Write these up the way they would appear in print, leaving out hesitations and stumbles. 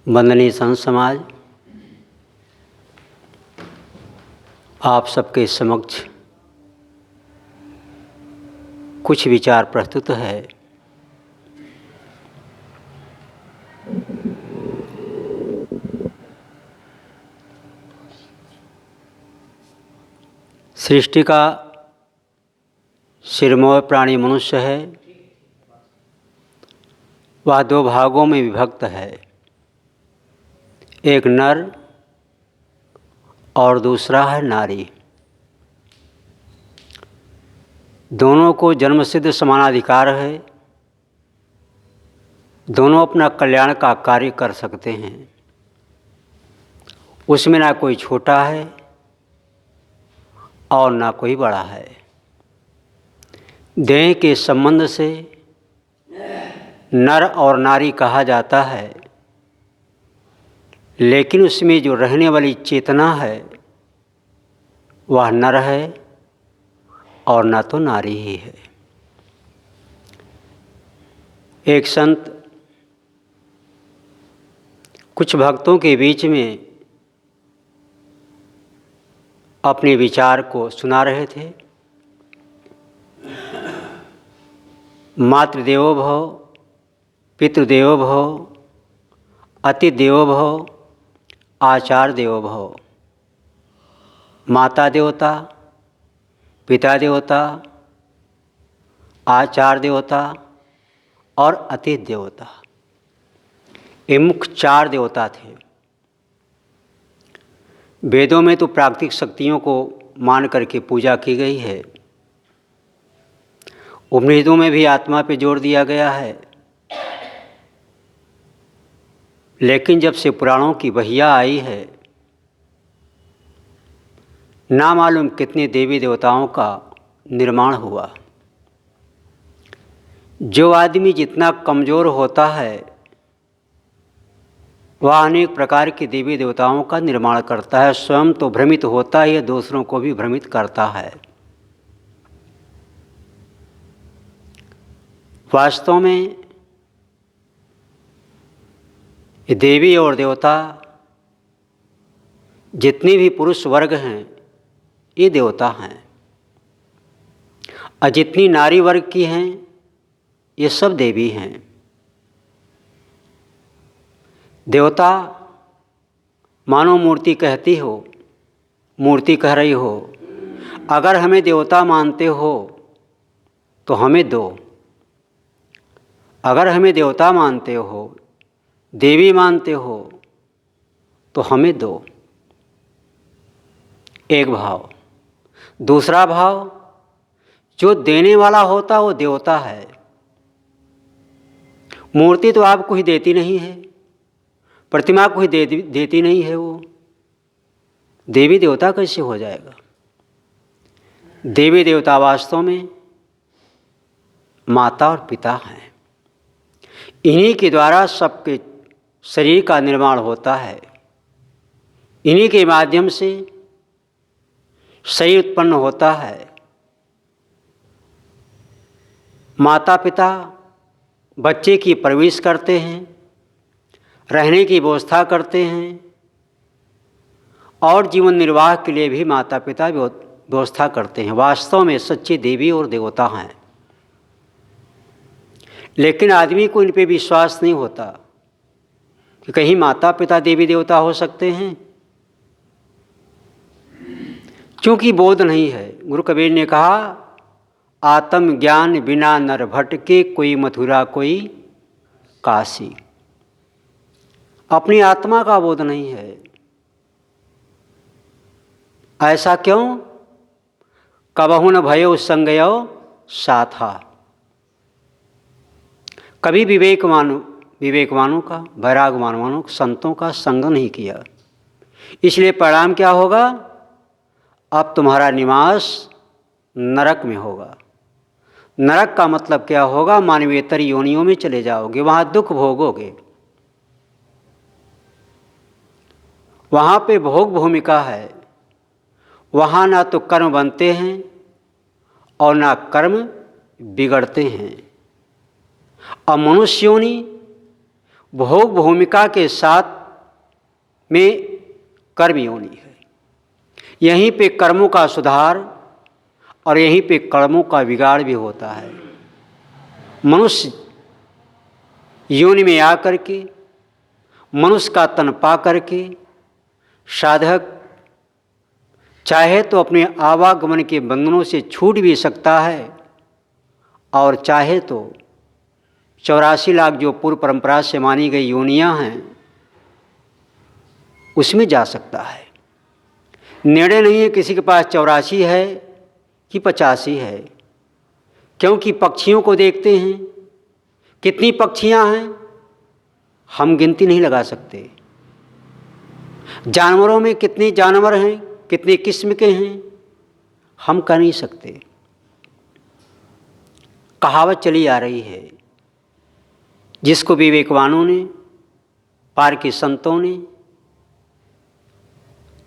वंदनीय संत समाज, आप सबके समक्ष कुछ विचार प्रस्तुत है। सृष्टि का सिरमौर प्राणी मनुष्य है। वह दो भागों में विभक्त है, एक नर और दूसरा है नारी। दोनों को जन्मसिद्ध समानाधिकार है। दोनों अपना कल्याण का कार्य कर सकते हैं। उसमें ना कोई छोटा है और ना कोई बड़ा है। देह के संबंध से नर और नारी कहा जाता है, लेकिन उसमें जो रहने वाली चेतना है वह नर है और न तो नारी ही है। एक संत कुछ भक्तों के बीच में अपने विचार को सुना रहे थे। मातृदेवो भव, पितृदेवो भव, अतिदेवो भव, आचार्य देवो भव। माता देवता, पिता देवता, आचार्य देवता और अतिथि देवता, ये मुख्य चार देवता थे। वेदों में तो प्राकृतिक शक्तियों को मान करके पूजा की गई है। उपनिषदों में भी आत्मा पे जोर दिया गया है। लेकिन जब से पुराणों की वहिया आई है, ना मालूम कितने देवी देवताओं का निर्माण हुआ। जो आदमी जितना कमज़ोर होता है वह अनेक प्रकार के देवी देवताओं का निर्माण करता है। स्वयं तो भ्रमित होता ही है, दूसरों को भी भ्रमित करता है। वास्तव में ये देवी और देवता जितने भी पुरुष वर्ग हैं ये देवता हैं, और जितनी नारी वर्ग की हैं ये सब देवी हैं। देवता मानो मूर्ति कहती हो, मूर्ति कह रही हो, अगर हमें देवता मानते हो तो हमें दो। अगर हमें देवता मानते हो, देवी मानते हो तो हमें दो। एक भाव। दूसरा भाव, जो देने वाला होता वो देवता है। मूर्ति तो आपको ही देती नहीं है, प्रतिमा को ही देती नहीं है। वो देवी देवता कैसे हो जाएगा? देवी देवता वास्तव में माता और पिता हैं। इन्हीं के द्वारा सबके शरीर का निर्माण होता है। इन्हीं के माध्यम से शरीर उत्पन्न होता है। माता पिता बच्चे की परवरिश करते हैं, रहने की व्यवस्था करते हैं, और जीवन निर्वाह के लिए भी माता पिता व्यवस्था करते हैं। वास्तव में सच्चे देवी और देवता हैं। लेकिन आदमी को इन पे विश्वास नहीं होता कि कहीं माता पिता देवी देवता हो सकते हैं, क्योंकि बोध नहीं है। गुरु कबीर ने कहा, आत्मज्ञान बिना नर भटके, कोई मथुरा कोई काशी। अपनी आत्मा का बोध नहीं है। ऐसा क्यों? कबहु न भयो संगयो साथा। कभी विवेकवानों का, वैरागवानों संतों का संग नहीं किया। इसलिए परिणाम क्या होगा? अब तुम्हारा निवास नरक में होगा। नरक का मतलब क्या होगा? मानवेतर योनियों में चले जाओगे, वहाँ दुख भोगोगे। वहाँ पे भोग भूमिका है। वहाँ ना तो कर्म बनते हैं और ना कर्म बिगड़ते हैं। और मनुष्य योनि भोग भूमिका के साथ में कर्म योनि है। यहीं पे कर्मों का सुधार और यहीं पे कर्मों का बिगाड़ भी होता है। मनुष्य योनि में आकर के मनुष्य का तन पा करके साधक चाहे तो अपने आवागमन के बंधनों से छूट भी सकता है और चाहे तो 84 लाख जो पूर्व परंपरा से मानी गई योनियां हैं उसमें जा सकता है। निर्णय नहीं है किसी के पास 84 है कि 85 है, क्योंकि पक्षियों को देखते हैं, कितनी पक्षियां हैं हम गिनती नहीं लगा सकते। जानवरों में कितने जानवर हैं, कितने किस्म के हैं हम कह नहीं सकते। कहावत चली आ रही है जिसको विवेकवानों ने, पार के संतों ने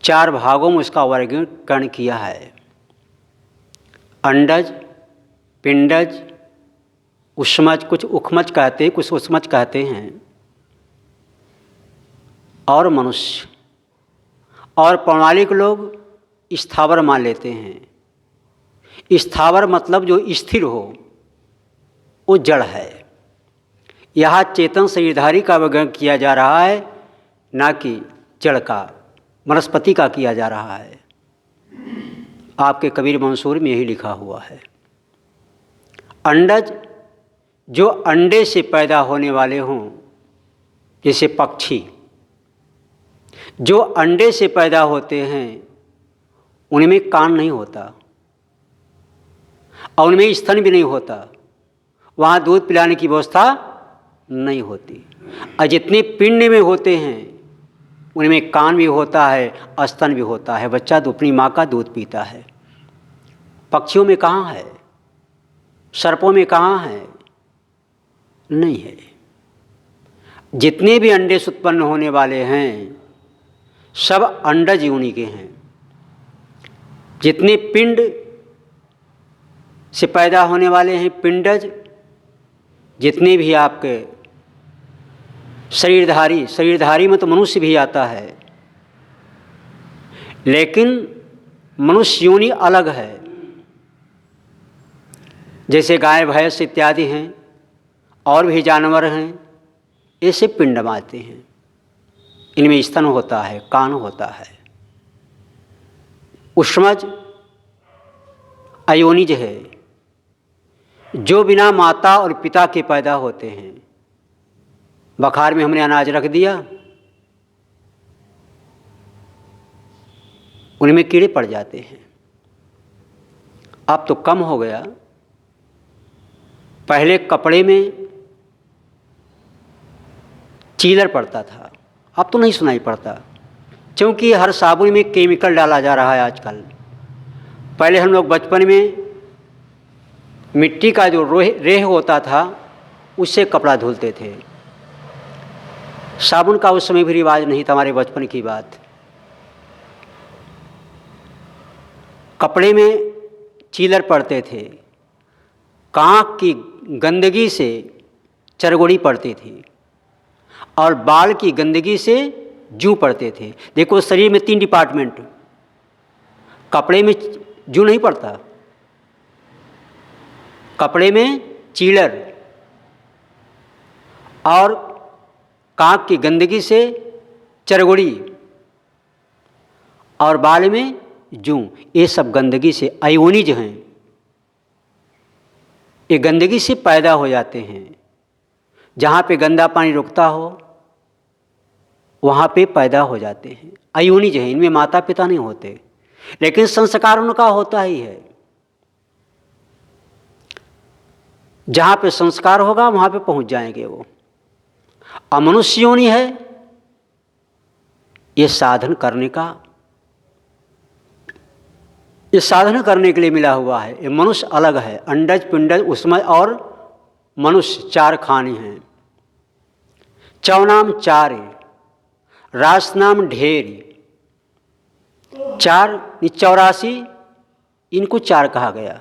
4 भागों में उसका वर्गीकरण किया है। अंडज, पिंडज, उष्मज, कुछ उखमज कहते हैं, कुछ उष्मज कहते हैं, और मनुष्य। और पौराणिक लोग स्थावर मान लेते हैं। स्थावर मतलब जो स्थिर हो, वो जड़ है। यहाँ चेतन शरीरधारी का वर्णन किया जा रहा है, ना कि जड़ का, वनस्पति का किया जा रहा है। आपके कबीर मंसूर में यही लिखा हुआ है। अंडज जो अंडे से पैदा होने वाले हों, जैसे पक्षी जो अंडे से पैदा होते हैं उनमें कान नहीं होता और उनमें स्तन भी नहीं होता, वहाँ दूध पिलाने की व्यवस्था नहीं होती। और जितने पिंड में होते हैं उनमें कान भी होता है, स्तन भी होता है, बच्चा तो अपनी माँ का दूध पीता है। पक्षियों में कहाँ है, सर्पों में कहाँ है, नहीं है। जितने भी अंडे से उत्पन्न होने वाले हैं सब अंडज योनि के हैं। जितने पिंड से पैदा होने वाले हैं पिंडज, जितने भी आपके शरीरधारी, शरीरधारी में तो मनुष्य भी आता है, लेकिन मनुष्य योनि अलग है। जैसे गाय भैंस इत्यादि हैं और भी जानवर हैं, ऐसे पिंड आते हैं। इनमें स्तन होता है, कान होता है। उष्मज अयोनिज है जो बिना माता और पिता के पैदा होते हैं। बखार में हमने अनाज रख दिया, उनमें कीड़े पड़ जाते हैं। अब तो कम हो गया, पहले कपड़े में चीलर पड़ता था, अब तो नहीं सुनाई पड़ता, क्योंकि हर साबुन में केमिकल डाला जा रहा है आजकल। पहले हम लोग बचपन में मिट्टी का जो रेह होता था उससे कपड़ा धुलते थे। साबुन का उस समय भी रिवाज नहीं था, हमारे बचपन की बात। कपड़े में चीलर पड़ते थे, कांख की गंदगी से चरगोड़ी पड़ती थी और बाल की गंदगी से जू पड़ते थे। देखो शरीर में 3 डिपार्टमेंट, कपड़े में जू नहीं पड़ता, कपड़े में चीलर और कांख की गंदगी से चरगोड़ी और बाल में जू, ये सब गंदगी से अयोनिज हैं। ये गंदगी से पैदा हो जाते हैं। जहाँ पे गंदा पानी रुकता हो वहाँ पे पैदा हो जाते हैं। अयोनिज हैं, इनमें माता पिता नहीं होते, लेकिन संस्कार उनका होता ही है। जहाँ पे संस्कार होगा वहाँ पे पहुँच जाएंगे वो। अमनुष्य योनि है, ये साधन करने का, ये साधन करने के लिए मिला हुआ है। ये मनुष्य अलग है, अंडज पिंडज उष्मज और मनुष्य 4 खाने हैं। चौनाम 4 रासनाम ढेर, 4 84, इनको 4 कहा गया।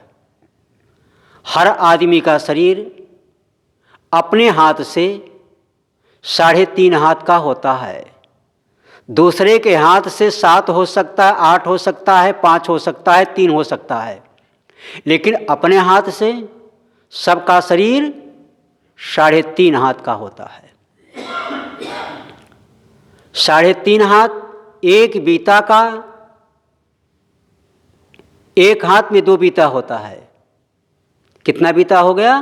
हर आदमी का शरीर अपने हाथ से 3.5 हाथ का होता है। दूसरे के हाथ से 7 हो सकता है, 8 हो सकता है, 5 हो सकता है, 3 हो सकता है, लेकिन अपने हाथ से सबका शरीर 3.5 हाथ का होता है। 3.5 हाथ एक बीता का, एक हाथ में 2 बीता होता है। कितना बीता हो गया?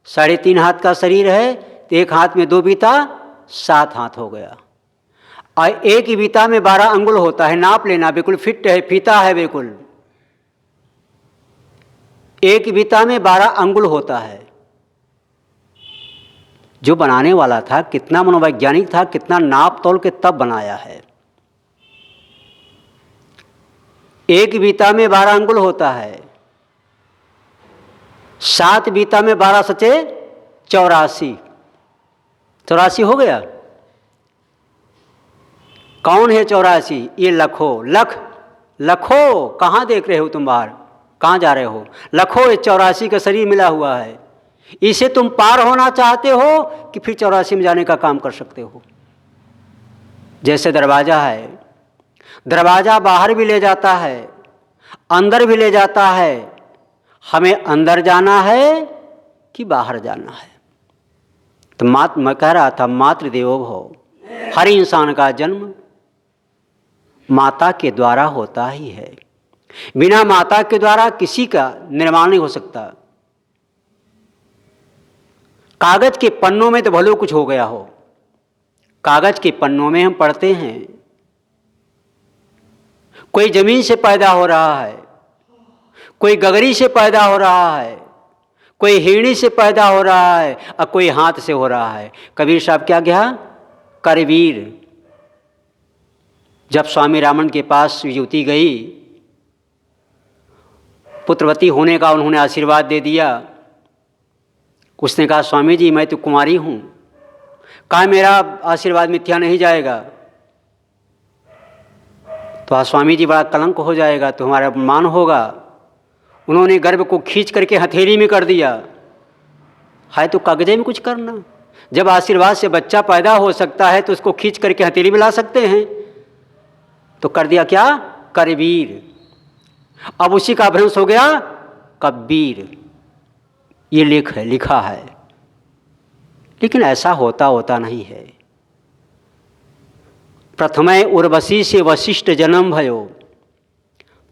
3.5 हाथ का शरीर है तो एक हाथ में 2 बीता, 7 हाथ हो गया। और एक ही बीता में 12 अंगुल होता है। नाप लेना, बिल्कुल फिट है, फीता है बिल्कुल। एक बीता में 12 अंगुल होता है। जो बनाने वाला था कितना मनोवैज्ञानिक था, कितना नाप तोल के तब बनाया है। एक बीता में 12 अंगुल होता है, 7 बीता में 12 सचे 84। 84 हो गया। कौन है 84? ये लखो। लखो कहाँ देख रहे हो तुम? बाहर कहाँ जा रहे हो? लखो, ये 84 का शरीर मिला हुआ है। इसे तुम पार होना चाहते हो कि फिर 84 में जाने का काम कर सकते हो? जैसे दरवाजा है, दरवाजा बाहर भी ले जाता है, अंदर भी ले जाता है। हमें अंदर जाना है कि बाहर जाना है? तो मैं कह रहा था, मातृदेवो भव। हर इंसान का जन्म माता के द्वारा होता ही है। बिना माता के द्वारा किसी का निर्माण नहीं हो सकता। कागज के पन्नों में तो भले कुछ हो गया हो। कागज के पन्नों में हम पढ़ते हैं कोई जमीन से पैदा हो रहा है, कोई गगरी से पैदा हो रहा है, कोई हिरणी से पैदा हो रहा है, और कोई हाथ से हो रहा है। कबीर साहब क्या कहा? करवीर। जब स्वामी रामन के पास युवती गई, पुत्रवती होने का उन्होंने आशीर्वाद दे दिया। उसने कहा, स्वामी जी मैं तो कुमारी हूँ। कहा, मेरा आशीर्वाद मिथ्या नहीं जाएगा। तो स्वामी जी बड़ा कलंक हो जाएगा, तो हमारा अपमान होगा। उन्होंने गर्भ को खींच करके हथेली में कर दिया। है तो कागजे में कुछ करना। जब आशीर्वाद से बच्चा पैदा हो सकता है तो उसको खींच करके हथेली में ला सकते हैं। तो कर दिया क्या? करवीर। अब उसी का भ्रंश हो गया कबीर। ये लिखा है, लेकिन ऐसा होता नहीं है। प्रथमे उर्वशी से वशिष्ठ जन्म भयो,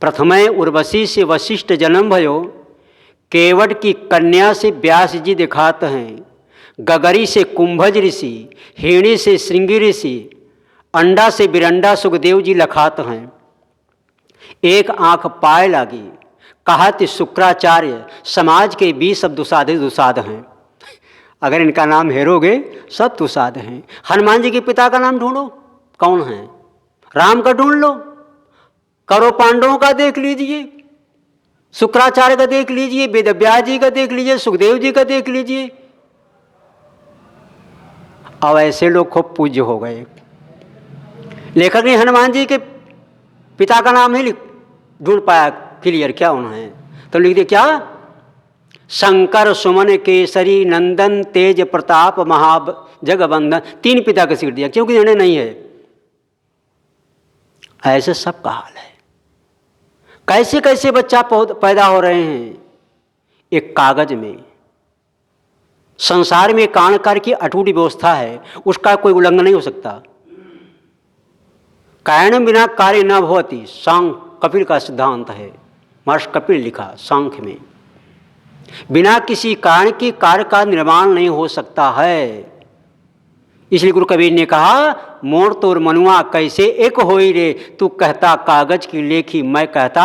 प्रथमे उर्वशी से वशिष्ठ जन्म भयो। केवट की कन्या से व्यास जी दिखाते हैं। गगरी से कुंभज ऋषि, हिरणी से श्रृंगी ऋषि, अंडा से बिरंडा सुखदेव जी लखात हैं। एक आंख पाए लागी, कहत शुक्राचार्य, समाज के 20 अब दुसाध हैं। अगर इनका नाम हेरोगे सब दुसाध हैं। हनुमान जी के पिता का नाम ढूंढो, कौन है? राम का ढूंढ लो, करो पांडवों का देख लीजिए, शुक्राचार्य का देख लीजिए, वेदव्यास जी का देख लीजिए, सुखदेव जी का देख लीजिए। अब ऐसे लोग खूब पूज्य हो गए। लेखक ने हनुमान जी के पिता का नाम नहीं ढूंढ पाया क्लियर क्या उन्होंने, तो लिख दिया क्या? शंकर सुमन केसरी नंदन तेज प्रताप जगबंदन। 3 पिता का सीट दिया क्योंकि इन्हें नहीं है। ऐसे सबका हाल है। कैसे कैसे बच्चा पैदा हो रहे हैं? एक कागज में। संसार में कारणकार की अटूट व्यवस्था है, उसका कोई उल्लंघन नहीं हो सकता। कारण बिना कार्य न भवति, सांख्य कपिल का सिद्धांत है। महर्षि कपिल लिखा सांख्य में। बिना किसी कारण के कार्य का निर्माण नहीं हो सकता है। इसलिए गुरु कबीर ने कहा, मोर तोर मनुआ कैसे एक होई रे, तू कहता कागज की लेखी, मैं कहता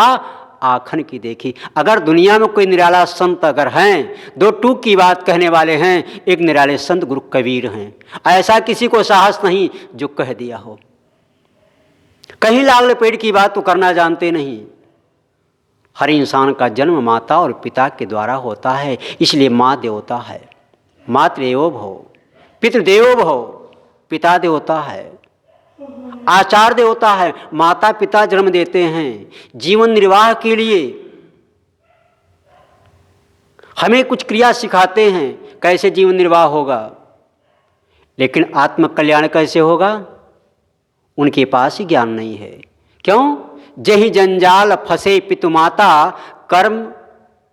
आखन की देखी। अगर दुनिया में कोई निराला संत अगर हैं, 2 टूक की बात कहने वाले हैं, एक निराले संत गुरु कबीर हैं। ऐसा किसी को साहस नहीं जो कह दिया हो। कहीं लाल लपेट की बात तो करना जानते नहीं। हर इंसान का जन्म माता और पिता के द्वारा होता है। इसलिए माँ देवता है। मातृदेवो भव, पितृदेवो भव, पिता देवता है, आचार्य देवता है। माता पिता जन्म देते हैं जीवन निर्वाह के लिए, हमें कुछ क्रिया सिखाते हैं कैसे जीवन निर्वाह होगा। लेकिन आत्म कल्याण कैसे होगा? उनके पास ही ज्ञान नहीं है। क्यों? जही जंजाल फंसे पितु माता, कर्म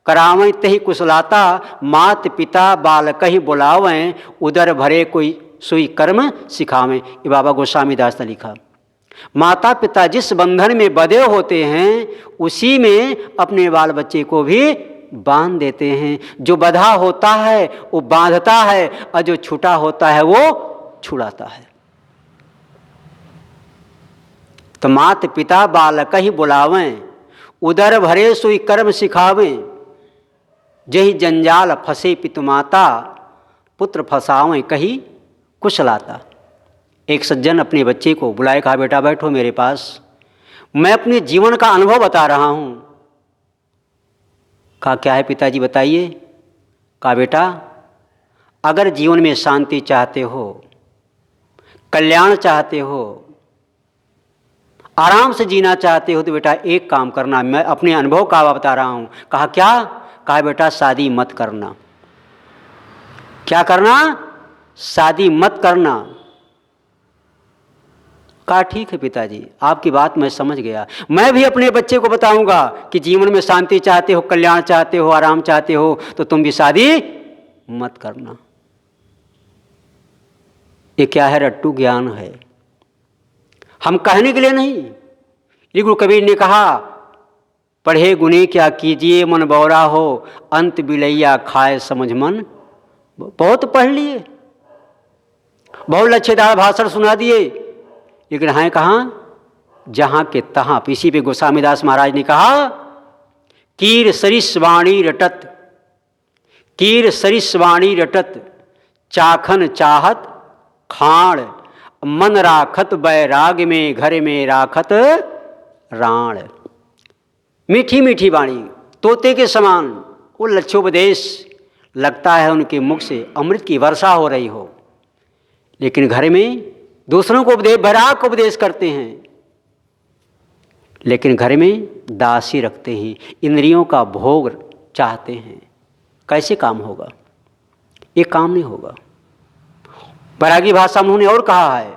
करावें तही कुशलाता, मात पिता बाल कहीं बुलावें, उदर भरे कोई सुई कर्म सिखावें। ये बाबा गोस्वामी दास ने लिखा। माता पिता जिस बंधन में बंधे होते हैं उसी में अपने बाल बच्चे को भी बांध देते हैं। जो बंधा होता है वो बांधता है, और जो छूटा होता है वो छुड़ाता है। तो मात पिता बालक ही बुलावें, उदर भरे सुई कर्म सिखावें, जही जंजाल फंसे पितु माता, पुत्र फंसावें कही कुशलाता। एक सज्जन अपने बच्चे को बुलाए, कहा बेटा बैठो मेरे पास, मैं अपने जीवन का अनुभव बता रहा हूं। कहा क्या है पिताजी बताइए। कहा बेटा अगर जीवन में शांति चाहते हो, कल्याण चाहते हो, आराम से जीना चाहते हो तो बेटा एक काम करना, मैं अपने अनुभव का बता रहा हूं। कहा क्या? कहा बेटा शादी मत करना। क्या करना? शादी मत करना। कहा ठीक है पिताजी, आपकी बात मैं समझ गया। मैं भी अपने बच्चे को बताऊंगा कि जीवन में शांति चाहते हो, कल्याण चाहते हो, आराम चाहते हो तो तुम भी शादी मत करना। ये क्या है? रट्टू ज्ञान है। हम कहने के लिए नहीं। गुरु कबीर ने कहा पढ़े गुने क्या कीजिए, मन बौरा हो, अंत बिलैया खाए समझ मन। बहुत पढ़ लिए, बहुत लच्छेदार भाषण सुना दिए, लेकिन हैं कहाँ? जहाँ के तहाँ। इसी पे गोस्वामी दास महाराज ने कहा कीर सरिस वाणी रटत, कीर सरिस वाणी रटत, चाखन चाहत खाण, मन राखत बैराग में, घर में राखत राण। मीठी मीठी वाणी तोते के समान, वो लक्ष्योपदेश लगता है उनके मुख से अमृत की वर्षा हो रही हो, लेकिन घर में दूसरों को उपदेश, बैराग को उपदेश करते हैं, लेकिन घर में दासी रखते हैं, इंद्रियों का भोग चाहते हैं। कैसे काम होगा? ये काम नहीं होगा। बैरागी भाषा में उन्होंने और कहा है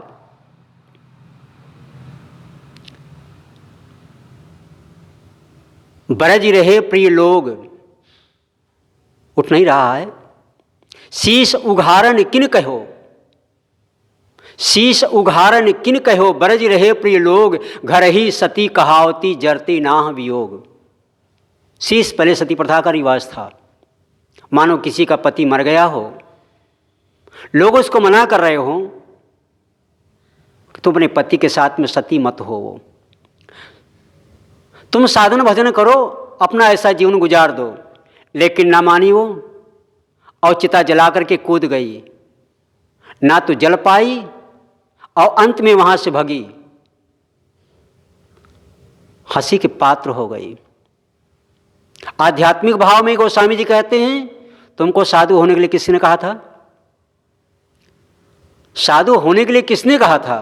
ब्रज रहे प्रिय लोग, उठ नहीं रहा है। शीश उघारन किन कहो, शीश उघारन किन कहो, ब्रज रहे प्रिय लोग, घर ही सती कहावती जरती नाह वियोग। शीश पहले सती प्रथा का रिवाज था। मानो किसी का पति मर गया हो, लोग उसको मना कर रहे हो कि तुम अपने पति के साथ में सती मत हो, तुम साधन भजन करो, अपना ऐसा जीवन गुजार दो। लेकिन ना मानी वो, और चिता जला करके कूद गई, ना तो जल पाई और अंत में वहां से भगी, हंसी के पात्र हो गई। आध्यात्मिक भाव में गोस्वामी जी कहते हैं तुमको साधु होने के लिए किसने कहा था? साधु होने के लिए किसने कहा था?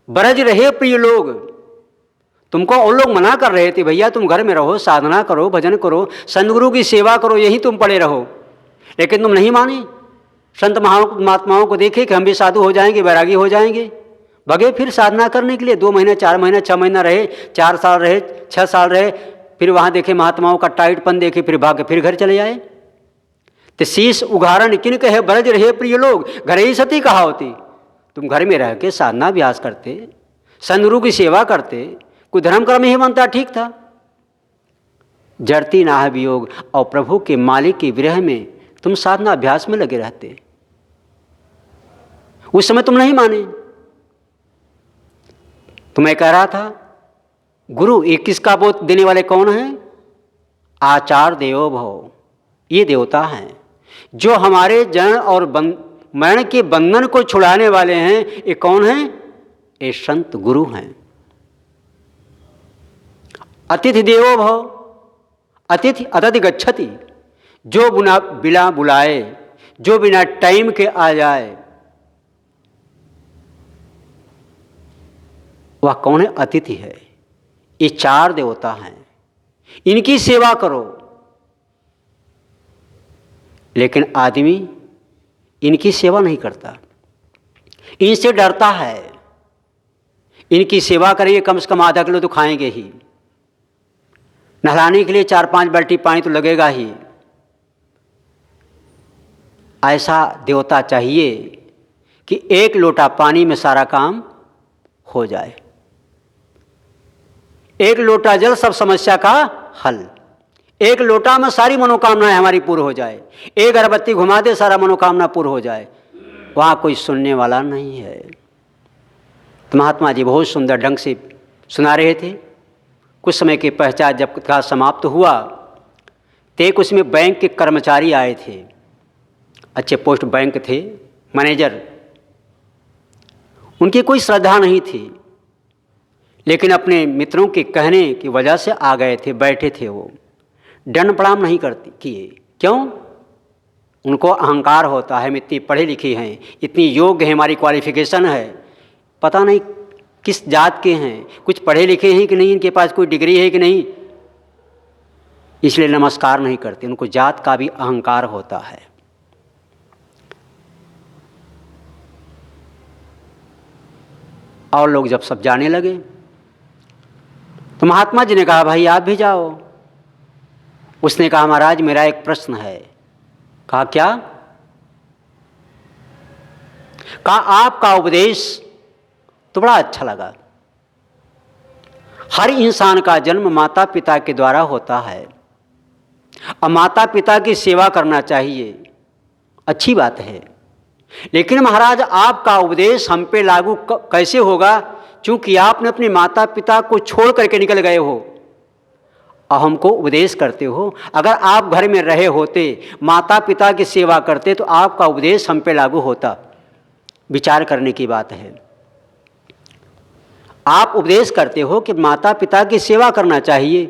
ब्रज रहे प्रिय लोग। तुमको और लोग मना कर रहे थे भैया तुम घर में रहो, साधना करो, भजन करो, संत गुरु की सेवा करो, यही तुम पड़े रहो, लेकिन तुम नहीं माने। संत महात्माओं को देखे कि हम भी साधु हो जाएंगे, बैरागी हो जाएंगे, भगे फिर साधना करने के लिए। 2 महीने 4 महीने 6 महीना रहे, 4 साल रहे, 6 साल रहे, फिर वहाँ देखे महात्माओं का टाइटपन देखे, फिर भाग फिर घर चले जाए। तो शीश उघारन किन कहे, ब्रज रहे प्रिय लोग, घर ही सती कहा होती। तुम घर में रह के साधना अभ्यास करते, संत गुरु की सेवा करते, कोई धर्म कर्म ही बनता, ठीक था। जड़ती नाह वियोग, और प्रभु के मालिक के विरह में तुम साधना अभ्यास में लगे रहते। उस समय तुम नहीं माने। तो मैं कह रहा था गुरु 21 का बोध देने वाले कौन हैं? आचार देवो भव। ये देवता हैं जो हमारे जन्म और मरण के बंधन को छुड़ाने वाले हैं। ये कौन हैं? ये संत गुरु हैं। अतिथि देवो भव, अतिथि अतिथि गच्छति। जो बिना बुलाए, जो बिना टाइम के आ जाए, वह कौन है? अतिथि है। ये 4 देवता हैं, इनकी सेवा करो। लेकिन आदमी इनकी सेवा नहीं करता। इनसे डरता है, इनकी सेवा करेंगे कम से कम आधा किलो तो खाएंगे ही, नहलाने के लिए 4-5 बाल्टी पानी तो लगेगा ही। ऐसा देवता चाहिए कि एक लोटा पानी में सारा काम हो जाए, एक लोटा जल सब समस्या का हल, एक लोटा में सारी मनोकामनाएं हमारी पूर्ण हो जाए, एक अगरबत्ती घुमा दे सारा मनोकामना पूर्ण हो जाए। वहाँ कोई सुनने वाला नहीं है। तो महात्मा जी बहुत सुंदर ढंग से सुना रहे थे। कुछ समय के पश्चात जब कथा समाप्त हुआ तो एक उसमें बैंक के कर्मचारी आए थे, अच्छे पोस्ट बैंक थे, मैनेजर। उनकी कोई श्रद्धा नहीं थी, लेकिन अपने मित्रों के कहने की वजह से आ गए थे, बैठे थे। वो दंड प्रणाम नहीं करते किए। क्यों? उनको अहंकार होता है, हम इतनी पढ़े लिखे हैं, इतनी योग्य है, हमारी क्वालिफिकेशन है, पता नहीं किस जात के हैं, कुछ पढ़े लिखे हैं कि नहीं, इनके पास कोई डिग्री है कि नहीं, इसलिए नमस्कार नहीं करते। उनको जात का भी अहंकार होता है। और लोग जब सब जाने लगे तो महात्मा जी ने कहा भाई आप भी जाओ। उसने कहा महाराज मेरा एक प्रश्न है। कहा क्या? कहा आपका उपदेश तो बड़ा अच्छा लगा। हर इंसान का जन्म माता पिता के द्वारा होता है और माता पिता की सेवा करना चाहिए, अच्छी बात है। लेकिन महाराज आपका उपदेश हम पे लागू कैसे होगा, क्योंकि आपने अपने माता पिता को छोड़ करके निकल गए हो और हमको उपदेश करते हो। अगर आप घर में रहे होते, माता पिता की सेवा करते, तो आपका उपदेश हम पे लागू होता। विचार करने की बात है। आप उपदेश करते हो कि माता पिता की सेवा करना चाहिए,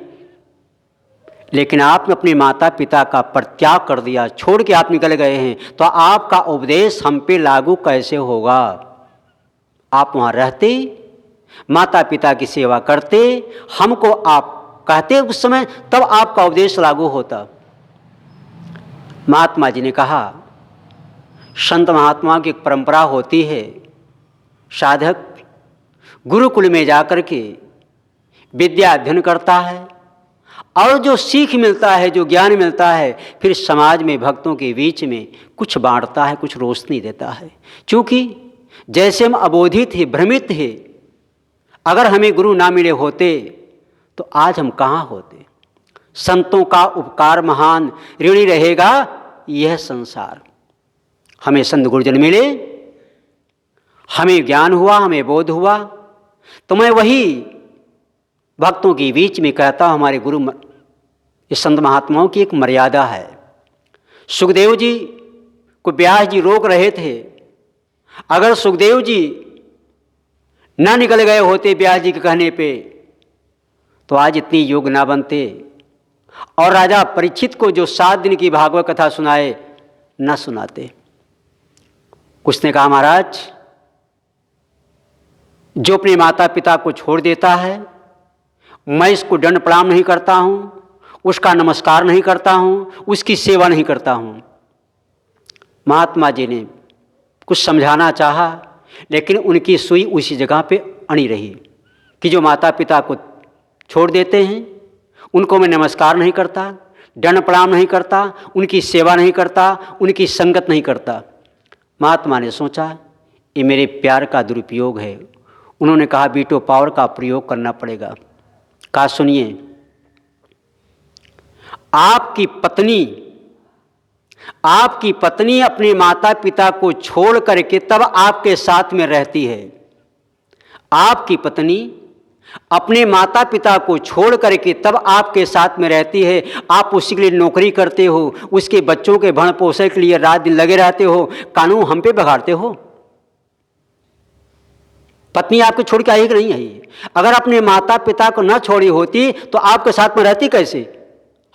लेकिन आपने अपने माता पिता का परित्याग कर दिया, छोड़ के आप निकल गए हैं, तो आपका उपदेश हम पे लागू कैसे होगा? आप वहाँ रहते, माता पिता की सेवा करते, हमको आप कहते उस समय, तब आपका उपदेश लागू होता। महात्मा जी ने कहा संत महात्माओं की एक परंपरा होती है, साधक गुरुकुल में जाकर के विद्या अध्ययन करता है और जो सीख मिलता है, जो ज्ञान मिलता है, फिर समाज में भक्तों के बीच में कुछ बांटता है, कुछ रोशनी देता है। क्योंकि जैसे हम अबोधित थे, भ्रमित थे, अगर हमें गुरु ना मिले होते तो आज हम कहाँ होते। संतों का उपकार महान, ऋणी रहेगा यह संसार। हमें संत गुरुजन मिले, हमें ज्ञान हुआ, हमें बोध हुआ, तो मैं वही भक्तों के बीच में कहता हूँ, हमारे गुरु इस संत महात्माओं की एक मर्यादा है। सुखदेव जी को व्यास जी रोक रहे थे। अगर सुखदेव जी ना निकल गए होते व्यास जी के कहने पे, तो आज इतनी योग ना बनते और राजा परीक्षित को जो 7 दिन की भागवत कथा सुनाए न सुनाते। उसने कहा महाराज जो अपने माता पिता को छोड़ देता है, मैं इसको दंड प्रणाम नहीं करता हूँ, उसका नमस्कार नहीं करता हूँ, उसकी सेवा नहीं करता हूँ। महात्मा जी ने कुछ समझाना चाहा, लेकिन उनकी सुई उसी जगह पे अड़ी रही कि जो माता पिता को छोड़ देते हैं उनको मैं नमस्कार नहीं करता, दंड प्रणाम नहीं करता, उनकी सेवा नहीं करता, उनकी संगत नहीं करता। महात्मा ने सोचा ये मेरे प्यार का दुरुपयोग है। उन्होंने कहा वीटो पावर का प्रयोग करना पड़ेगा। कहा सुनिए, आपकी पत्नी अपने माता पिता को छोड़ करके तब आपके साथ में रहती है। आपकी पत्नी अपने माता पिता को छोड़ करके तब आपके साथ में रहती है। आप उसी के लिए नौकरी करते हो, उसके बच्चों के भरण पोषण के लिए रात दिन लगे रहते हो, कानून हम पे बगाड़ते हो। पत्नी आपको छोड़ के आई कि नहीं आई? अगर अपने माता पिता को न छोड़ी होती तो आपके साथ में रहती कैसे?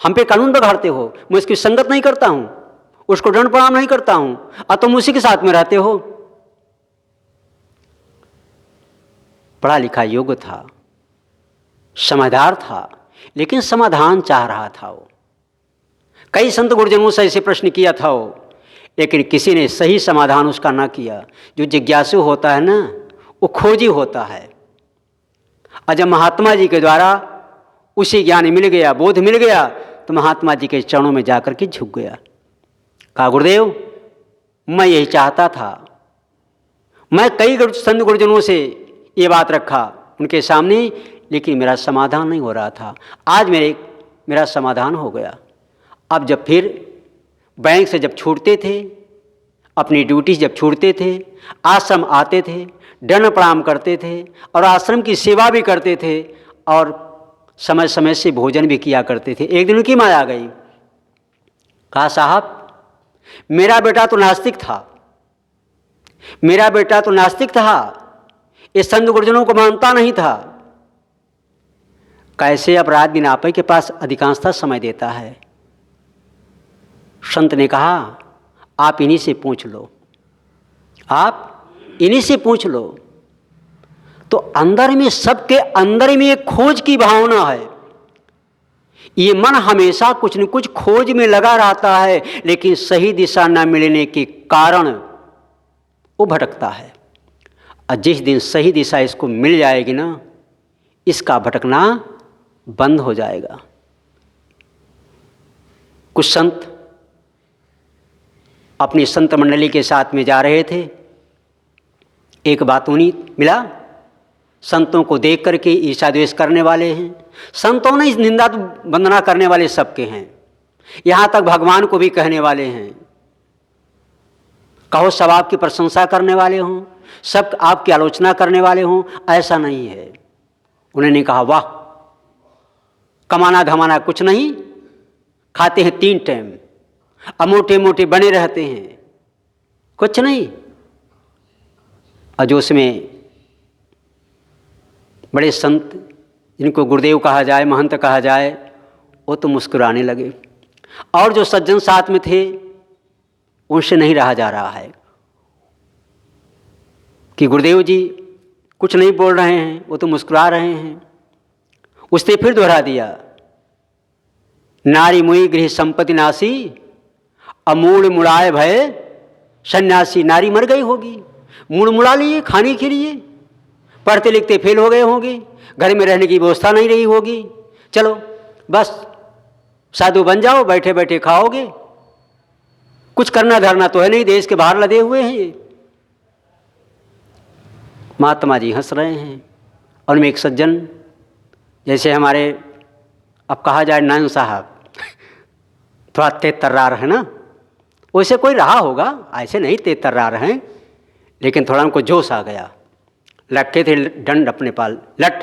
हम पे कानून बगाड़ते हो। मैं उसकी संगत नहीं करता हूं, उसको दंड प्रणाम नहीं करता हूं, और तुम उसी के साथ में रहते हो। पढ़ा लिखा योग्य था, समझदार था, लेकिन समाधान चाह रहा था वो। कई संत गुरुजनों से ऐसे प्रश्न किया था वो। लेकिन किसी ने सही समाधान उसका ना किया। जो जिज्ञासु होता है ना, वो खोजी होता है। और जब महात्मा जी के द्वारा उसी ज्ञान मिल गया, बोध मिल गया, तो महात्मा जी के चरणों में जाकर के झुक गया। कहा, गुरुदेव मैं यही चाहता था। मैं कई संत गुरुजनों से ये बात रखा उनके सामने, लेकिन मेरा समाधान नहीं हो रहा था। आज मेरा समाधान हो गया। अब जब फिर बैंक से जब छूटते थे, अपनी ड्यूटी जब छूटते थे, आश्रम आते थे, दंड प्रणाम करते थे और आश्रम की सेवा भी करते थे और समय समय से भोजन भी किया करते थे। एक दिन उनकी माँ आ गई। कहा, साहब मेरा बेटा तो नास्तिक था, मेरा बेटा तो नास्तिक था, इस संत गुरुजनों को मानता नहीं था। कैसे अब रात दिन आप ही के पास अधिकांशतः समय देता है। संत ने कहा, आप इन्हीं से पूछ लो, आप इन्हीं से पूछ लो। तो अंदर में, सबके अंदर में एक खोज की भावना है। ये मन हमेशा कुछ न कुछ खोज में लगा रहता है, लेकिन सही दिशा न मिलने के कारण वो भटकता है। और जिस दिन सही दिशा इसको मिल जाएगी ना, इसका भटकना बंद हो जाएगा। कुछ संत अपनी संत मंडली के साथ में जा रहे थे। एक बातूनी मिला, संतों को देख करके ईर्ष्या द्वेष करने वाले हैं। संतों ने इस निंदा वंदना करने वाले सबके हैं, यहाँ तक भगवान को भी कहने वाले हैं। कहो सब आपकी प्रशंसा करने वाले हों, सब आपकी आलोचना करने वाले हों, ऐसा नहीं है। उन्होंने कहा, वाह, कमाना धमाना कुछ नहीं, खाते हैं 3 टाइम, अब मोटे मोटे बने रहते हैं, कुछ नहीं। और जो उसमें बड़े संत जिनको गुरुदेव कहा जाए, महंत कहा जाए, वो तो मुस्कुराने लगे। और जो सज्जन साथ में थे उनसे नहीं रहा जा रहा है कि गुरुदेव जी कुछ नहीं बोल रहे हैं, वो तो मुस्कुरा रहे हैं। उसने फिर दोहरा दिया, नारी मुई गृह संपत्ति नासी, अमूल मुड़ाए भय सन्यासी। नारी मर गई होगी, मूड़ मुड़ा लिए खाने के लिए, पढ़ते लिखते फेल हो गए होंगे, घर में रहने की व्यवस्था नहीं रही होगी, चलो बस साधु बन जाओ, बैठे बैठे खाओगे, कुछ करना धरना तो है नहीं, देश के बाहर लदे हुए हैं ये। महात्मा जी हंस रहे हैं। और में एक सज्जन, जैसे हमारे अब कहा जाए नान साहब, थोड़ा तेज तर्रार है ना, वैसे कोई रहा होगा, ऐसे नहीं तेज तर्रार हैं, लेकिन थोड़ा उनको जोश आ गया। रखे थे दंड अपने पाल, लट।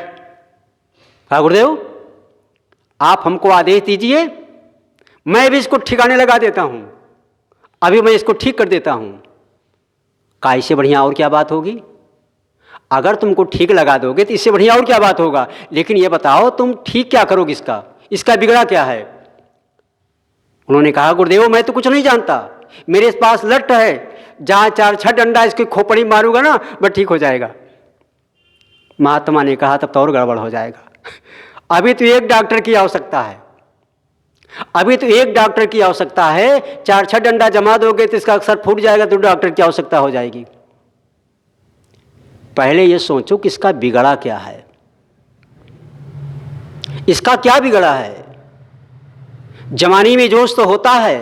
कहा, गुरुदेव आप हमको आदेश दीजिए, मैं भी इसको ठिकाने लगा देता हूँ, अभी मैं इसको ठीक कर देता हूँ। कहा, इससे बढ़िया और क्या बात होगी? अगर तुमको ठीक लगा दोगे तो इससे बढ़िया और क्या बात होगा, लेकिन ये बताओ तुम ठीक क्या करोगे, इसका बिगड़ा क्या है? उन्होंने कहा, गुरुदेव मैं तो कुछ नहीं जानता, मेरे पास लट है, जहाँ 4-6 डंडा इसकी खोपड़ी मारूंगा ना, बस ठीक हो जाएगा। महात्मा ने कहा, तब तो और गड़बड़ हो जाएगा। अभी तो एक डॉक्टर की आवश्यकता है, अभी तो एक डॉक्टर की आवश्यकता है। 4-6 डंडा जमा दोगे तो इसका अक्सर फूट जाएगा, तो डॉक्टर की आवश्यकता हो जाएगी। पहले ये सोचो कि इसका बिगड़ा क्या है, इसका क्या बिगड़ा है। जवानी में जोश तो होता है,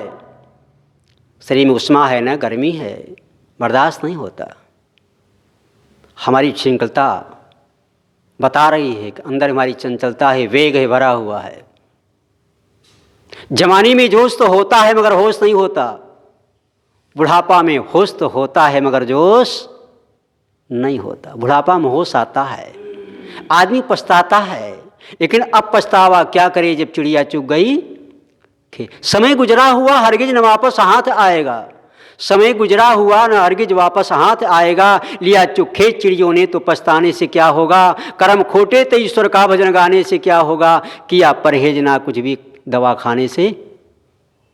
शरीर में उष्मा है ना, गर्मी है, बर्दाश्त नहीं होता। हमारी चंचलता बता रही है कि अंदर हमारी चंचलता है, वेग है, भरा हुआ है। जवानी में जोश तो होता है मगर होश नहीं होता, बुढ़ापा में होश तो होता है मगर जोश नहीं होता। बुढ़ापा में होश आता है, आदमी पछताता है, लेकिन अब पछतावा क्या करे जब चिड़िया चुग गई। समय गुजरा हुआ हरगिज न वापस हाथ आएगा, समय गुजरा हुआ न हरगिज वापस हाथ आएगा। लिया चुखे चिड़ियों ने तो पछताने से क्या होगा, कर्म खोटे तो ईश्वर का भजन गाने से क्या होगा, किया परहेज ना कुछ भी दवा खाने से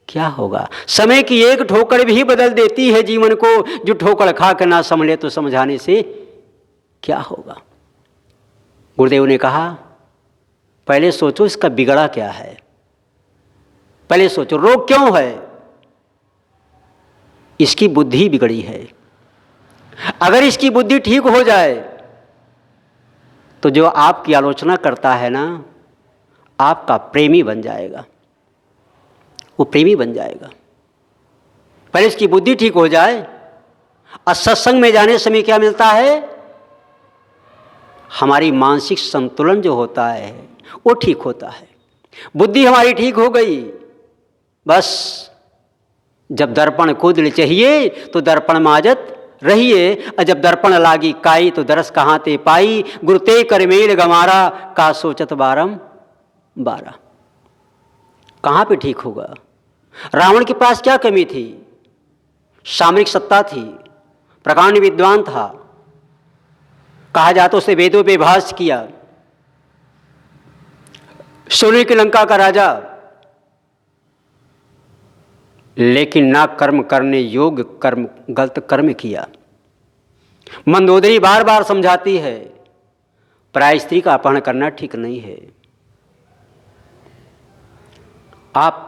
क्या होगा। समय की एक ठोकर भी बदल देती है जीवन को, जो ठोकर खा कर ना संभले तो समझाने से क्या होगा। गुरुदेव ने कहा, पहले सोचो इसका बिगड़ा क्या है, पहले सोचो रोग क्यों है। इसकी बुद्धि बिगड़ी है। अगर इसकी बुद्धि ठीक हो जाए तो जो आपकी आलोचना करता है ना, आपका प्रेमी बन जाएगा, वो प्रेमी बन जाएगा। पहले इसकी बुद्धि ठीक हो जाए। और सत्संग में जाने समय क्या मिलता है? हमारी मानसिक संतुलन जो होता है वो ठीक होता है। बुद्धि हमारी ठीक हो गई, बस जब दर्पण को दिल चाहिए तो दर्पण माजत रहिए, और जब दर्पण लागी काई तो दरस कहाँ ते पाई, गुरुते कर मेल गमारा का सोचत बारम बारा। कहाँ पे ठीक होगा? रावण के पास क्या कमी थी? सामरिक सत्ता थी, प्रकांड विद्वान था, कहा जाता उसने वेदों पे भाष्य किया, सोने की लंका का राजा, लेकिन ना कर्म करने योग्य कर्म, गलत कर्म किया। मंदोदरी बार बार समझाती है पराय स्त्री का अपहरण करना ठीक नहीं है। आप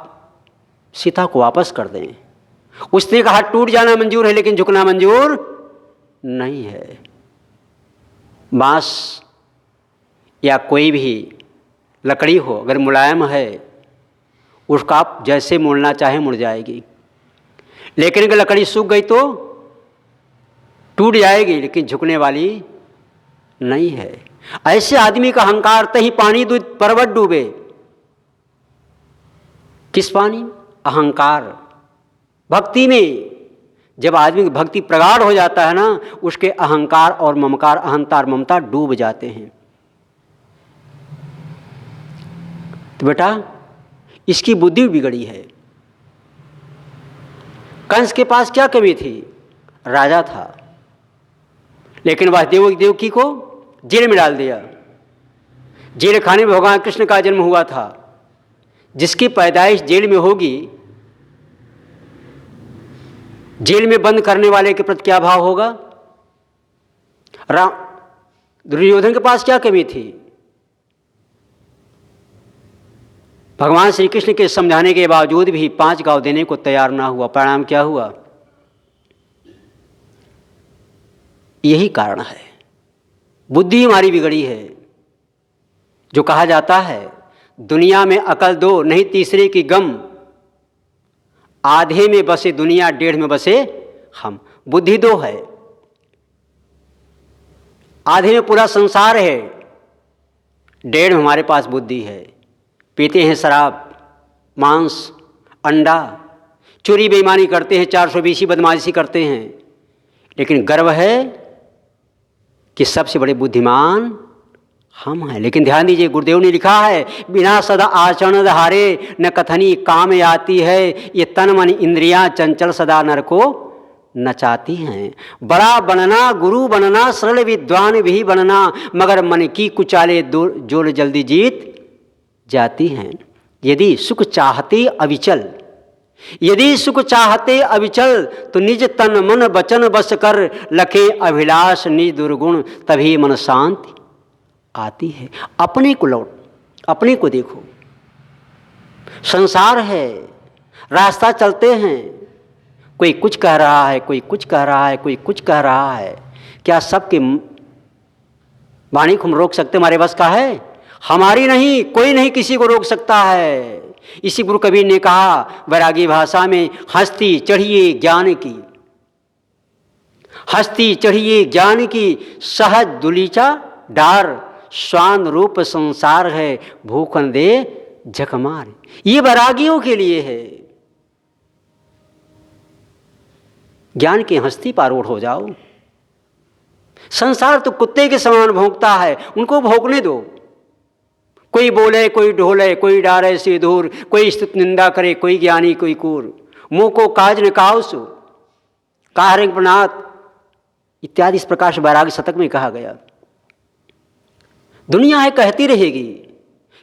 सीता को वापस कर दें। उसने कहा टूट जाना मंजूर है लेकिन झुकना मंजूर नहीं है। बांस या कोई भी लकड़ी हो, अगर मुलायम है उसका आप जैसे मोड़ना चाहे मुड़ जाएगी, लेकिन अगर लकड़ी सूख गई तो टूट जाएगी, लेकिन झुकने वाली नहीं है। ऐसे आदमी का अहंकार तही पानी दूध पर्वत डूबे। किस पानी? अहंकार। भक्ति में जब आदमी की भक्ति प्रगाढ़ हो जाता है ना, उसके अहंकार और ममकार, अहंकार ममता डूब जाते हैं। तो बेटा इसकी बुद्धि बिगड़ी है। कंस के पास क्या कमी थी? राजा था, लेकिन वह देवकी को जेल में डाल दिया। जेल खाने में भगवान कृष्ण का जन्म हुआ था। जिसकी पैदाइश जेल में होगी, जेल में बंद करने वाले के प्रति क्या भाव होगा? दुर्योधन के पास क्या कमी थी? भगवान श्री कृष्ण के समझाने के बावजूद भी 5 गांव देने को तैयार ना हुआ। परिणाम क्या हुआ? यही कारण है, बुद्धि हमारी बिगड़ी है। जो कहा जाता है दुनिया में अकल दो नहीं तीसरे की गम, आधे में बसे दुनिया डेढ़ में बसे हम। बुद्धि दो है, आधे में पूरा संसार है, डेढ़ में हमारे पास बुद्धि है। पीते हैं शराब, मांस, अंडा, चोरी बेईमानी करते हैं, 420 बदमाशी करते हैं, लेकिन गर्व है कि सबसे बड़े बुद्धिमान हम हैं। लेकिन ध्यान दीजिए, गुरुदेव ने लिखा है बिना सदा आचरण धारे न कथनी काम आती है, ये तन मन इंद्रियां चंचल सदा नर को नचाती हैं। बड़ा बनना, गुरु बनना, सरल विद्वान भी बनना, मगर मन की कुचाले जोर जल्दी जीत जाती हैं। यदि सुख चाहते अविचल, यदि सुख चाहते अविचल, तो निज तन मन वचन बस कर लखे अभिलाष निज दुर्गुण, तभी मन शांति आती है। अपने को लौट, अपने को देखो। संसार है, रास्ता चलते हैं, कोई कुछ कह रहा है, कोई कुछ कह रहा है, कोई कुछ कह रहा है। क्या सबके वाणी को हम रोक सकते? हमारे बस का है? हमारी नहीं, कोई नहीं किसी को रोक सकता है। इसी गुरु कबीर ने कहा वैरागी भाषा में, हस्ती चढ़िए ज्ञान की, हस्ती चढ़िए ज्ञान की, सहज दुलीचा डार, स्वान रूप संसार है, भूखन दे झकमार। ये वैरागियों के लिए है। ज्ञान की हस्ती पारोड़ हो जाओ। संसार तो कुत्ते के समान भौंकता है, उनको भौंकने दो। कोई बोले, कोई ढोले, कोई डारे से दूर, कोई स्तुत निंदा करे, कोई ज्ञानी कोई कूर, मुंह को काज न काउसु काहरिंग प्रनाथ इत्यादि इस प्रकार से वैराग्य शतक में कहा गया। दुनिया है, कहती रहेगी।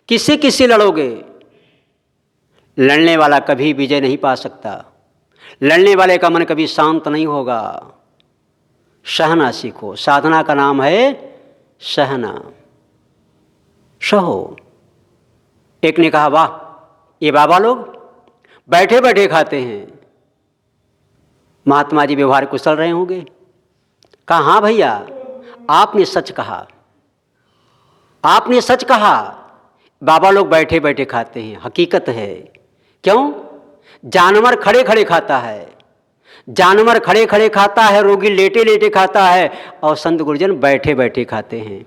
किससे किससे लड़ोगे? लड़ने वाला कभी विजय नहीं पा सकता। लड़ने वाले का मन कभी शांत नहीं होगा। सहना सीखो। साधना का नाम है सहना। सहो। एक ने कहा वाह, ये बाबा लोग बैठे बैठे खाते हैं, महात्मा जी व्यवहार कुशल रहे होंगे। कहा हाँ भैया, आपने सच कहा, आपने सच कहा। बाबा लोग बैठे बैठे खाते हैं, हकीकत है। क्यों? जानवर खड़े खड़े खाता है, जानवर खड़े खड़े खाता है, रोगी लेटे लेटे खाता है, और संत गुरुजन बैठे बैठे खाते हैं।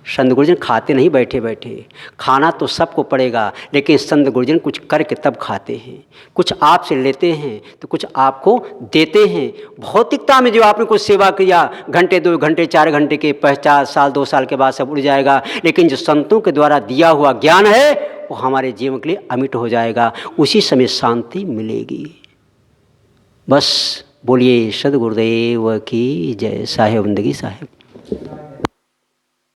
संत गुरुजन खाते नहीं बैठे बैठे, खाना तो सबको पड़ेगा, लेकिन संत गुरुजन कुछ करके तब खाते हैं। कुछ आपसे लेते हैं तो कुछ आपको देते हैं। भौतिकता में जो आपने कुछ सेवा किया, घंटे 2 घंटे 4 घंटे के पश्चात, साल 2 साल के बाद सब उड़ जाएगा, लेकिन जो संतों के द्वारा दिया हुआ ज्ञान है वो हमारे जीवन के लिए अमिट हो जाएगा, उसी समय शांति मिलेगी। बस बोलिए सद्गुरुदेव की जय। साहेब बंदगी साहेब।